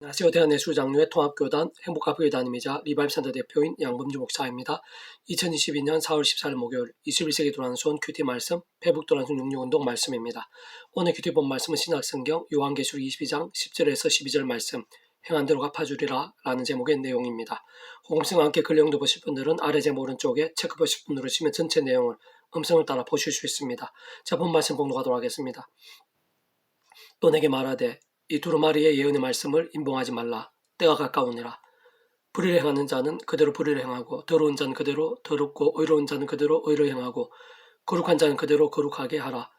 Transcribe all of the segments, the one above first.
안녕하세요. 대한예수장로회 통합교단 행복합교회단임이자 리바입센터 대표인 양범주 목사입니다. 2022년 4월 14일 목요일 21세기 도란손 큐티 말씀 페북도란손 66운동 말씀입니다. 오늘 큐티 본 말씀은 신약성경 요한계시록 22장 10절에서 12절 말씀 행한 대로 갚아주리라 라는 제목의 내용입니다. 호감성과 함께 글 내용도 보실 분들은 아래 제목 오른쪽에 체크 버튼 누르시면 전체 내용을 음성을 따라 보실 수 있습니다. 자, 본 말씀 봉독하도록 하겠습니다. 또 내게 말하되 이 두루마리의 예언의 말씀을 임봉하지 말라. 때가 가까우니라. 불의를 행하는 자는 그대로 불의를 행하고 더러운 자는 그대로 더럽고 의로운 자는 그대로 의를 행하고 거룩한 자는 그대로 거룩하게 하라.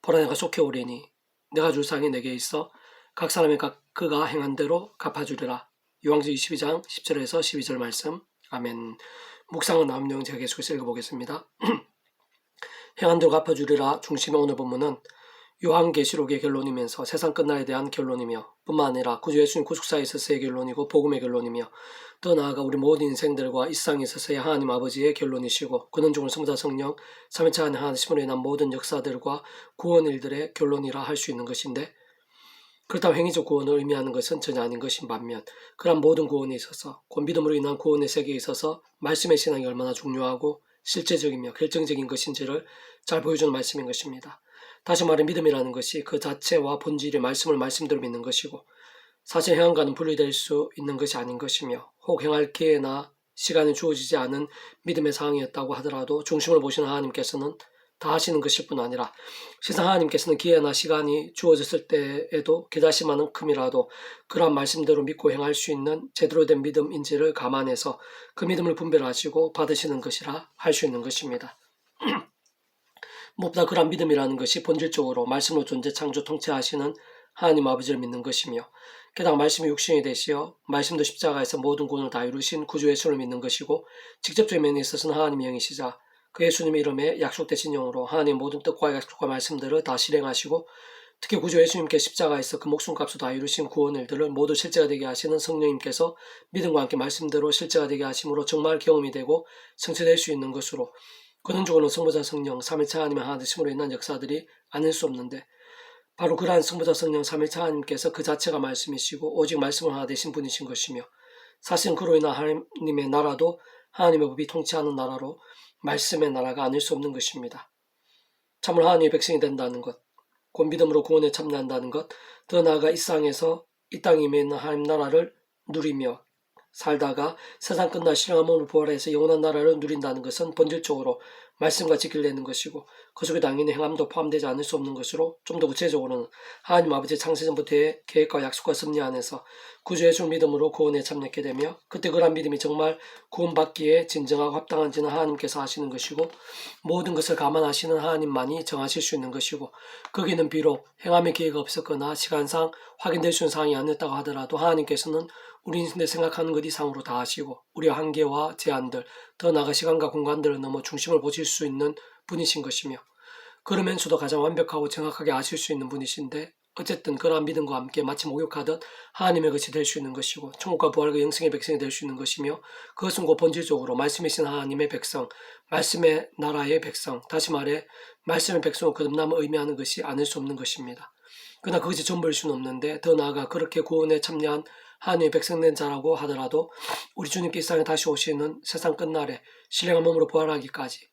보라 내가 속해 오리니 내가 줄 상이 내게 있어 각 사람의 그가 행한 대로 갚아주리라. 요한계시록 22장 10절에서 12절 말씀. 아멘. 묵상은 나온 내용 제가 계속해서 읽어보겠습니다. 행한 대로 갚아주리라 중심의 오늘 본문은 요한계시록의 결론이면서 세상 끝날에 대한 결론이며 뿐만 아니라 구주 예수님 구속사에 있어서의 결론이고 복음의 결론이며 더 나아가 우리 모든 인생들과 이 세상에 있어서의 하나님 아버지의 결론이시고 근원적으로 성부자 성령 삼위일체 하나님으로 인한 모든 역사들과 구원 일들의 결론이라 할 수 있는 것인데, 그렇다고 행위적 구원을 의미하는 것은 전혀 아닌 것인 반면 그러한 모든 구원에 있어서 곧 믿음으로 인한 구원의 세계에 있어서 말씀의 신앙이 얼마나 중요하고 실제적이며 결정적인 것인지를 잘 보여주는 말씀인 것입니다. 다시 말해 믿음이라는 것이 그 자체와 본질의 말씀을 말씀대로 믿는 것이고 사실 행함과는 분리될 수 있는 것이 아닌 것이며 혹 행할 기회나 시간이 주어지지 않은 믿음의 상황이었다고 하더라도 중심을 보시는 하나님께서는 다 하시는 것일 뿐 아니라 세상 하나님께서는 기회나 시간이 주어졌을 때에도 기다심만큼이라도 그러한 말씀대로 믿고 행할 수 있는 제대로 된 믿음인지를 감안해서 그 믿음을 분별하시고 받으시는 것이라 할 수 있는 것입니다. 무엇보다 그러한 믿음이라는 것이 본질적으로 말씀으로 존재 창조 통치하시는 하나님 아버지를 믿는 것이며 게다가 말씀이 육신이 되시어 말씀도 십자가에서 모든 구원을 다 이루신 구주 예수를 믿는 것이고 직접적인 면에 있어서는 하나님의 영이시자 그 예수님의 이름에 약속되신 영으로 하나님의 모든 뜻과 약속과 말씀들을 다 실행하시고 특히 구주 예수님께 십자가에서 그 목숨값을 다 이루신 구원 일들을 모두 실제가 되게 하시는 성령님께서 믿음과 함께 말씀대로 실제가 되게 하심으로 정말 경험이 되고 성취될 수 있는 것으로 근원적으로는 성부자 성령 삼위일체 하나님의 하나 되심으로 인한 역사들이 아닐 수 없는데 바로 그러한 성부자 성령 삼위일체 하나님께서 그 자체가 말씀이시고 오직 말씀을 하나 되신 분이신 것이며 사실은 그로 인한 하나님의 나라도 하나님의 법이 통치하는 나라로 말씀의 나라가 아닐 수 없는 것입니다. 참으로 하나님의 백성이 된다는 것, 곧 믿음으로 구원에 참여한다는 것, 더 나아가 이 세상에서 이 땅에 있는 하나님 나라를 누리며 살다가 세상 끝날 신령한 몸을 부활해서 영원한 나라를 누린다는 것은 본질적으로 말씀과 지키려는 것이고 그 속에 당연히 행함도 포함되지 않을 수 없는 것으로 좀 더 구체적으로는 하나님 아버지의 창세전부터의 계획과 약속과 섭리 안에서 구주 예수를 믿음으로 구원에 참여하게 되며 그때 그러한 믿음이 정말 구원받기에 진정하고 합당한지는 하나님께서 하시는 것이고 모든 것을 감안하시는 하나님만이 정하실 수 있는 것이고 거기는 비록 행함의 기회가 없었거나 시간상 확인될 수 있는 상황이 아니었다고 하더라도 하나님께서는 우리 인생에 생각하는 것 이상으로 다 하시고 우리의 한계와 제한들 더 나아가 시간과 공간들을 넘어 중심을 보실 수 있는 분이신 것이며 그러면서도 가장 완벽하고 정확하게 아실 수 있는 분이신데 어쨌든 그러한 믿음과 함께 마치 목욕하듯 하나님의 것이 될 수 있는 것이고 천국과 부활과 영생의 백성이 될 수 있는 것이며 그것은 곧 본질적으로 말씀이신 하나님의 백성, 말씀의 나라의 백성, 다시 말해 말씀의 백성을 거듭남을 의미하는 것이 아닐 수 없는 것입니다. 그러나 그것이 전부일 수는 없는데 더 나아가 그렇게 구원에 참여한 하나님의 백성된 자라고 하더라도 우리 주님께 이 세상에 다시 오시는 세상 끝날에 신령한 몸으로 부활하기까지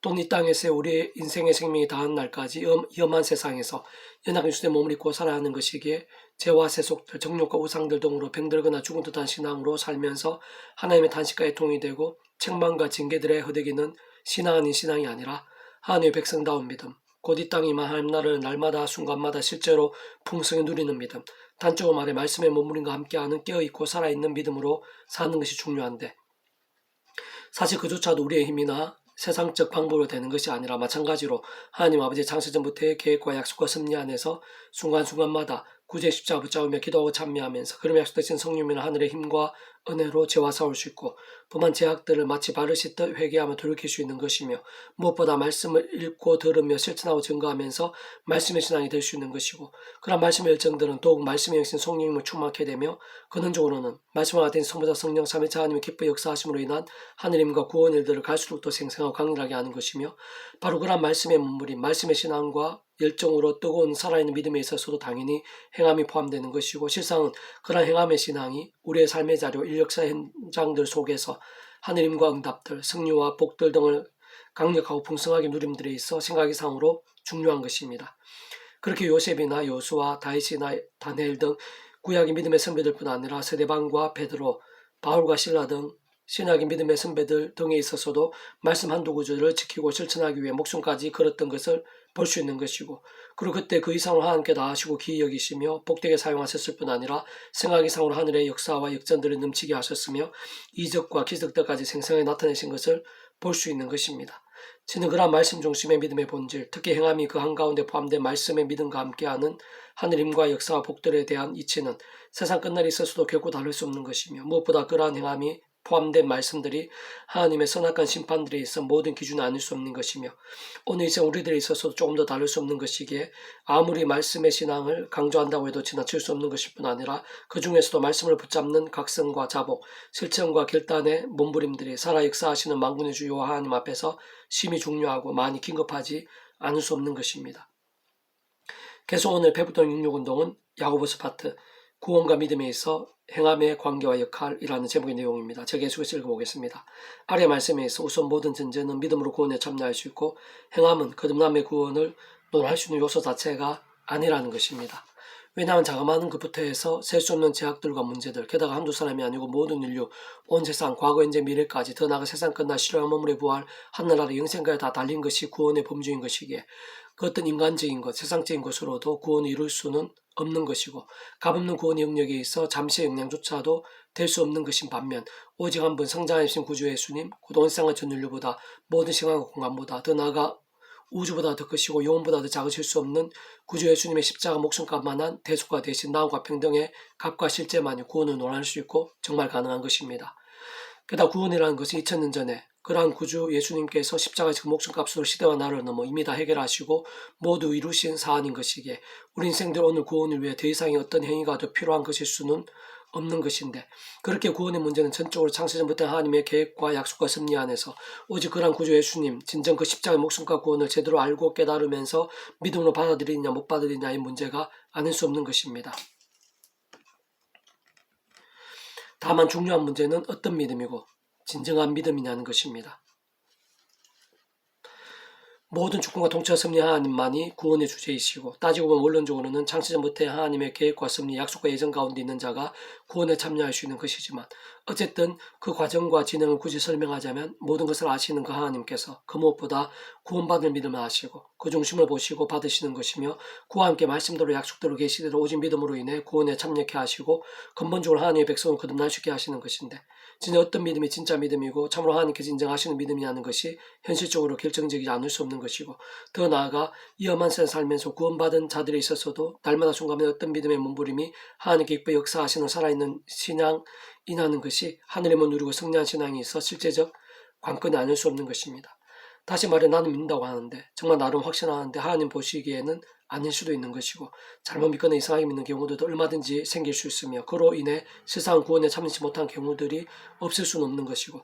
또는 이 땅에서 우리의 인생의 생명이 다한 날까지 위험한 세상에서 연약한 유수의 몸을 입고 살아야 하는 것이기에 죄와 세속들, 정욕과 우상들 등으로 병들거나 죽은 듯한 신앙으로 살면서 하나님의 탄식과의 통이 되고 책망과 징계들의 허덕이는 신앙 아닌 신앙이 아니라 하나님의 백성다운 믿음, 곧 이 땅에 임한 하나님 나라를 날마다 순간마다 실제로 풍성히 누리는 믿음, 단적으로 말해 말씀의 머무림과 함께하는 깨어있고 살아있는 믿음으로 사는 것이 중요한데 사실 그조차도 우리의 힘이나 세상적 방법으로 되는 것이 아니라 마찬가지로 하나님 아버지의 창세전부터의 계획과 약속과 섭리 안에서 순간순간마다 구주의 십자가 붙잡으며 기도하고 찬미하면서 그럼 약속되신 성령이나 하늘의 힘과 은혜로 죄와 싸울 수 있고 범한 죄악들을 마치 바르시듯 회개하며 돌이킬 수 있는 것이며 무엇보다 말씀을 읽고 들으며 실천하고 증거하면서 말씀의 신앙이 될 수 있는 것이고 그런 말씀의 열정들은 더욱 말씀의 영신 성령님을 충만하게 되며 근원적으로는 말씀을 받은 성부자 성령 삼위일체 하나님의 기뻐 역사하심으로 인한 하느님과 구원 일들을 갈수록 더 생생하고 강렬하게 하는 것이며 바로 그런 말씀의 문물인 말씀의 신앙과 열정으로 뜨거운 살아있는 믿음에 있어서도 당연히 행함이 포함되는 것이고, 실상은 그러한 행함의 신앙이 우리의 삶의 자료, 인력사 현장들 속에서 하느님과 응답들, 승리와 복들 등을 강력하고 풍성하게 누림들에 있어 생각이상으로 중요한 것입니다. 그렇게 요셉이나 여수와 다윗이나 다니엘 등 구약의 믿음의 선배들뿐 아니라 스데반과 베드로, 바울과 실라 등 신약의 믿음의 선배들 등에 있어서도 말씀 한두 구절을 지키고 실천하기 위해 목숨까지 걸었던 것을 볼 수 있는 것이고, 그리고 그때 그 이상으로 하나님께 다하시고 기이 여기시며 복되게 사용하셨을 뿐 아니라 생각 이상으로 하늘의 역사와 역전들을 넘치게 하셨으며 이적과 기적들까지 생생하게 나타내신 것을 볼 수 있는 것입니다. 저는 그러한 말씀 중심의 믿음의 본질, 특히 행함이 그 한가운데 포함된 말씀의 믿음과 함께하는 하느님과 역사와 복들에 대한 이치는 세상 끝날이 있어서도 결코 다를 수 없는 것이며, 무엇보다 그러한 행함이 포함된 말씀들이 하나님의 선악한 심판들에 있어 모든 기준이 아닐 수 없는 것이며, 오늘 이제 우리들에 있어서도 조금 더 다를 수 없는 것이기에 아무리 말씀의 신앙을 강조한다고 해도 지나칠 수 없는 것일 뿐 아니라 그 중에서도 말씀을 붙잡는 각성과 자복, 실천과 결단의 몸부림들이 살아 역사하시는 만군의 주 여호와 하나님 앞에서 심히 중요하고 많이 긴급하지 않을 수 없는 것입니다. 계속 오늘 배부동 66운동은 야고보스 파트 구원과 믿음에 있어 행함의 관계와 역할이라는 제목의 내용입니다. 제가 계속해서 읽어보겠습니다. 아래 말씀에 있어 우선 모든 전제는 믿음으로 구원에 참여할 수 있고, 행함은 거듭남의 구원을 논할 수 있는 요소 자체가 아니라는 것입니다. 왜냐하면 자그마한 것부터 해서 셀 수 없는 제약들과 문제들, 게다가 한두 사람이 아니고 모든 인류, 온 세상, 과거, 현재, 미래까지 더 나아가 세상 끝날 실현한 몸물의 부활, 하늘나라 영생까지 다 달린 것이 구원의 범주인 것이기에 그 어떤 인간적인 것, 세상적인 것으로도 구원을 이룰 수는 없는 것이고, 값없는 구원의 영역에 있어 잠시의 영향조차도 될 수 없는 것인 반면, 오직 한 분 성장하신 구주 예수님, 곧 온 세상의 전 인류보다 모든 시간과 공간보다 더 나아가 우주보다 더 크시고 영혼보다 더 작으실 수 없는 구주 예수님의 십자가 목숨값만한 대속과 대신 나음과 평등의 값과 실제만이 구원을 논할 수 있고 정말 가능한 것입니다. 게다가 구원이라는 것은 2000년 전에 그러한 구주 예수님께서 십자가에서 그 목숨값으로 시대와 나라를 넘어 이미 다 해결하시고 모두 이루신 사안인 것이기에 우리 인생들 오늘 구원을 위해 더 이상의 어떤 행위가 더 필요한 것일 수는 없는 것인데, 그렇게 구원의 문제는 전적으로 창세전부터 하나님의 계획과 약속과 섭리 안에서 오직 그러한 구주 예수님, 진정 그 십자가의 목숨과 구원을 제대로 알고 깨달으면서 믿음으로 받아들이느냐 못 받아들이느냐의 문제가 아닐 수 없는 것입니다. 다만 중요한 문제는 어떤 믿음이고 진정한 믿음이냐는 것입니다. 모든 주권과 통치와 섭리 하나님만이 구원의 주제이시고, 따지고 보면 원론적으로는 창세전부터의 하나님의 계획과 섭리, 약속과 예정 가운데 있는 자가 구원에 참여할 수 있는 것이지만, 어쨌든 그 과정과 진행을 굳이 설명하자면 모든 것을 아시는 그 하나님께서 그 무엇보다 구원받을 믿음을 아시고 그 중심을 보시고 받으시는 것이며, 그와 함께 말씀대로 약속대로 계시대로 오직 믿음으로 인해 구원에 참여케 하시고 근본적으로 하나님의 백성을 거듭날 수 있게 하시는 것인데, 진짜 어떤 믿음이 진짜 믿음이고 참으로 하나님께서 인정하시는 믿음이냐는 것이 현실적으로 결정적이지 않을 수 없는 것이고, 더 나아가 이 험한 세상 살면서 구원받은 자들에 있어서도 날마다 순간마다 어떤 믿음의 몸부림이 하나님께 기뻐 역사하시는 살아있는 신앙이라는 것이 하늘의 문 누리고 승리한 신앙이 있어 실제적 관건이 아닐 수 없는 것입니다. 다시 말해 나는 믿는다고 하는데 정말 나름 확신하는데 하나님 보시기에는 아닐 수도 있는 것이고, 잘못 믿거나 이상하게 믿는 경우들도 얼마든지 생길 수 있으며 그로 인해 세상 구원에 참여치 못한 경우들이 없을 수는 없는 것이고,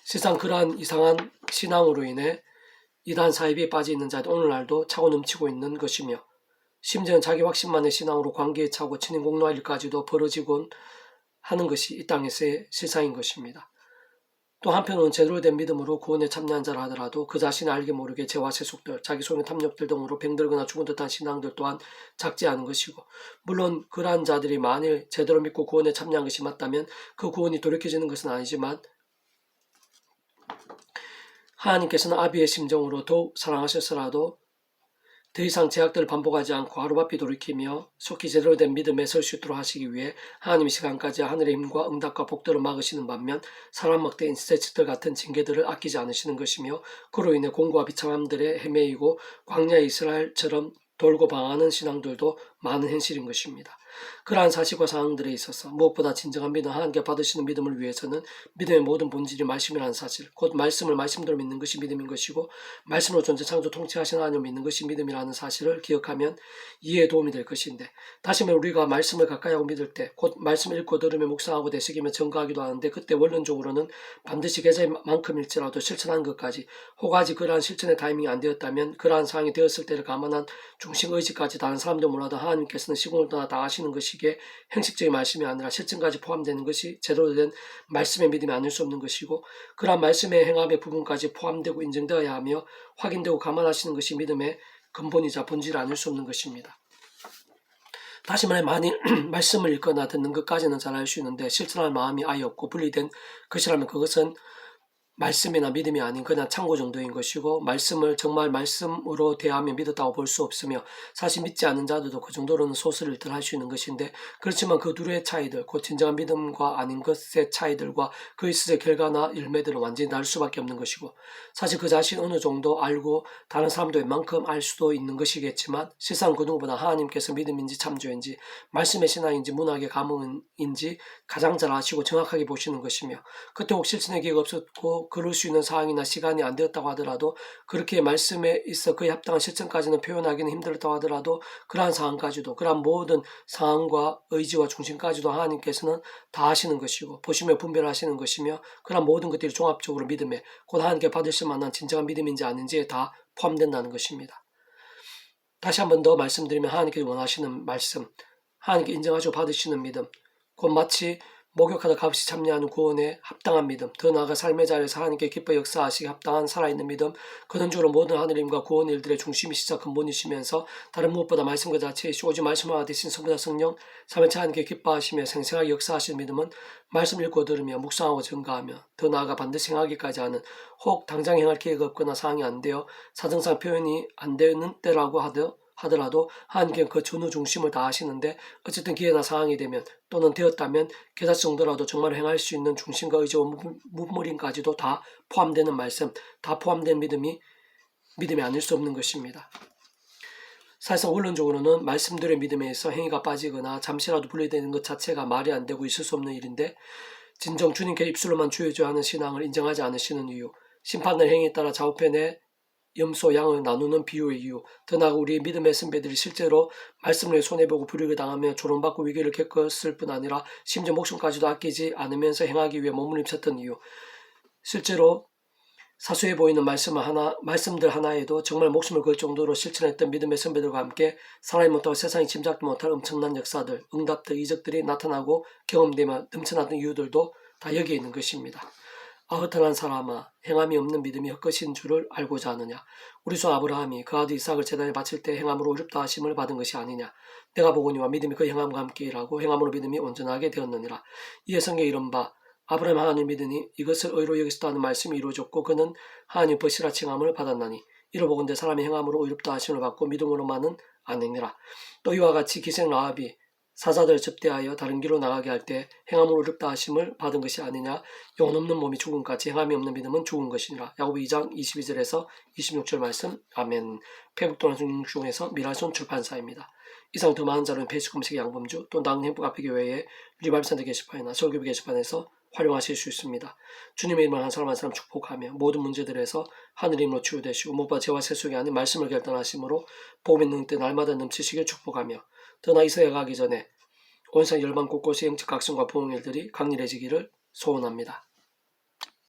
세상 그러한 이상한 신앙으로 인해 이단 사입에 빠져 있는 자들 오늘날도 차고 넘치고 있는 것이며, 심지어는 자기 확신만의 신앙으로 관계에 차고 친인 공로할 일까지도 벌어지곤 하는 것이 이 땅에서의 세상인 것입니다. 또 한편으로는 제대로 된 믿음으로 구원에 참여한 자라 하더라도 그 자신이 알게 모르게 죄와 세속들, 자기 손의 탐욕들 등으로 병들거나 죽은 듯한 신앙들 또한 작지 않은 것이고, 물론 그러한 자들이 만일 제대로 믿고 구원에 참여한 것이 맞다면 그 구원이 돌이켜지는 것은 아니지만, 하나님께서는 아비의 심정으로 더욱 사랑하셨으라도 더 이상 제약들을 반복하지 않고 하루바삐 돌이키며 속히 제대로 된 믿음에 설 수 있도록 하시기 위해 하나님의 시간까지 하늘의 힘과 응답과 복들을 막으시는 반면 사람 막대인 스테치들 같은 징계들을 아끼지 않으시는 것이며, 그로 인해 공고와 비참함들에 헤매이고 광야의 이스라엘처럼 돌고 방황하는 신앙들도 많은 현실인 것입니다. 그러한 사실과 상황들에 있어서 무엇보다 진정한 믿음, 하나님께 받으시는 믿음을 위해서는 믿음의 모든 본질이 말씀이라는 사실, 곧 말씀을 말씀대로 믿는 것이 믿음인 것이고 말씀으로 존재 창조 통치하신 하나님을 믿는 것이 믿음이라는 사실을 기억하면 이해에 도움이 될 것인데, 다시 말해 우리가 말씀을 가까이 하고 믿을 때 곧 말씀 읽고 들으며 묵상하고 되새기며 증거하기도 하는데, 그때 원론적으로는 반드시 계절만큼일지라도 실천하는 것까지, 혹아직 그러한 실천의 타이밍이 안 되었다면 그러한 상황이 되었을 때를 감안한 중심 의지까지 다른 사람도 몰라도 하나님께서는 시공을 떠나 다 아시는 것이기에 형식적인 말씀이 아니라 실천까지 포함되는 것이 제대로 된 말씀의 믿음이 아닐 수 없는 것이고, 그러한 말씀의 행함의 부분까지 포함되고 인정되어야 하며 확인되고 감안하시는 것이 믿음의 근본이자 본질이 아닐 수 없는 것입니다. 다시 말해 만일 말씀을 읽거나 듣는 것까지는 잘 알 수 있는데 실천할 마음이 아예 없고 분리된 것이라면 그것은 말씀이나 믿음이 아닌 그냥 참고 정도인 것이고, 말씀을 정말 말씀으로 대하며 믿었다고 볼 수 없으며 사실 믿지 않는 자들도 그 정도로는 소스를 할 수 있는 것인데, 그렇지만 그 둘의 차이들, 곧 진정한 믿음과 아닌 것의 차이들과 그 있을 결과나 열매들은 완전히 다를 수밖에 없는 것이고, 사실 그 자신 어느 정도 알고 다른 사람도 웬만큼 알 수도 있는 것이겠지만 실상 그 누구보다 하나님께서 믿음인지 참조인지 말씀의 신앙인지 문학의 감흥인지 가장 잘 아시고 정확하게 보시는 것이며, 그때 혹 실천의 기회가 없었고 그럴 수 있는 상황이나 시간이 안 되었다고 하더라도, 그렇게 말씀에 있어 그에 합당한 실천까지는 표현하기는 힘들었다고 하더라도 그러한 상황까지도, 그러한 모든 상황과 의지와 중심까지도 하나님께서는 다 아시는 것이고 보시며 분별하시는 것이며, 그러한 모든 것들이 종합적으로 믿음에 곧 하나님께 받으실 만한 진정한 믿음인지 아닌지에 다 포함된다는 것입니다. 다시 한 번 더 말씀드리면 하나님께서 원하시는 말씀, 하나님께 인정하시고 받으시는 믿음, 곧 마치 목욕하다 값이 참여하는 구원에 합당한 믿음, 더 나아가 삶의 자리에서 하나님께 기뻐 역사하시기 합당한 살아있는 믿음, 근원적으로 모든 하느님과 구원 일들의 중심이시자 근본이시면서 다른 무엇보다 말씀과 자체이시고 오직 말씀과 대신 성부자 성령 삼위일체 하나님께 기뻐하시며 생생하게 역사하시는 믿음은 말씀 읽고 들으며 묵상하고 증가하며 더 나아가 반드시 행하기까지 하는, 혹 당장 행할 기회가 없거나 상황이 안 되어 사정상 표현이 안 되는 때라고 하더라도 하나님께는 그 전후 중심을 다 하시는데, 어쨌든 기회나 상황이 되면 또는 되었다면 계사 정도라도 정말 행할 수 있는 중심과 의지와 무물인까지도 다 포함되는 말씀, 다 포함된 믿음이 아닐 수 없는 것입니다. 사실상 원론적으로는 말씀들의 믿음에 있어 행위가 빠지거나 잠시라도 분리되는 것 자체가 말이 안 되고 있을 수 없는 일인데, 진정 주님께 입술로만 주여져 하는 신앙을 인정하지 않으시는 이유, 심판의 행위에 따라 좌우편에 염소, 양을 나누는 비유의 이유, 더 나아가 우리의 믿음의 선배들이 실제로 말씀을 손해보고 불이익을 당하며 조롱받고 위기를 겪었을 뿐 아니라 심지어 목숨까지도 아끼지 않으면서 행하기 위해 몸을 입혔던 이유, 실제로 사소해 보이는 말씀들 하나에도 정말 목숨을 걸 정도로 실천했던 믿음의 선배들과 함께 사람이 못하고 세상이 짐작도 못할 엄청난 역사들, 응답들, 이적들이 나타나고 경험되며 넘쳐나던 이유들도 다 여기에 있는 것입니다. 허탄한 사람아, 행함이 없는 믿음이 헛것인 줄을 알고자 하느냐. 우리 조 아브라함이 그 아들 이삭을 제단에 바칠 때 행함으로 어렵다 하심을 받은 것이 아니냐. 내가 보거니와 믿음이 그 행함과 함께 일하고 행함으로 믿음이 온전하게 되었느니라. 이에 성경에 이른바 아브라함 하나님 믿으니 이것을 의로 여기시다 하는 말씀이 이루어졌고 그는 하나님 벗이라 칭함을 받았나니, 이로 보건대 사람이 행함으로 의롭다 하심을 받고 믿음으로만은 아니니라. 또 이와 같이 기생 라합이 사자들 접대하여 다른 길로 나가게 할 때 행함으로 어렵다 하심을 받은 것이 아니냐. 영혼 없는 몸이 죽음같이 행함이 없는 믿음은 죽은 것이니라. 야고보 2장 22절에서 26절 말씀. 아멘. 페북도란순 중에서 미랄손 출판사입니다. 이상 더 많은 자료는 페이스 검색 양범주 또 나은 행복카페교회의 리바이브센터 게시판이나 서울교회 게시판에서 활용하실 수 있습니다. 주님의 이름을 한 사람 한 사람 축복하며 모든 문제들에서 하늘의 힘으로 치유되시고 무엇보다 죄와 세속이 아닌 말씀을 결단하심으로 복음의 능력때 날마다 넘치시길 축복하며, 더 나아 이 세에 가기 전에 온 세상 열방 곳곳의 영적 각성과 부흥일들이 강렬해지기를 소원합니다.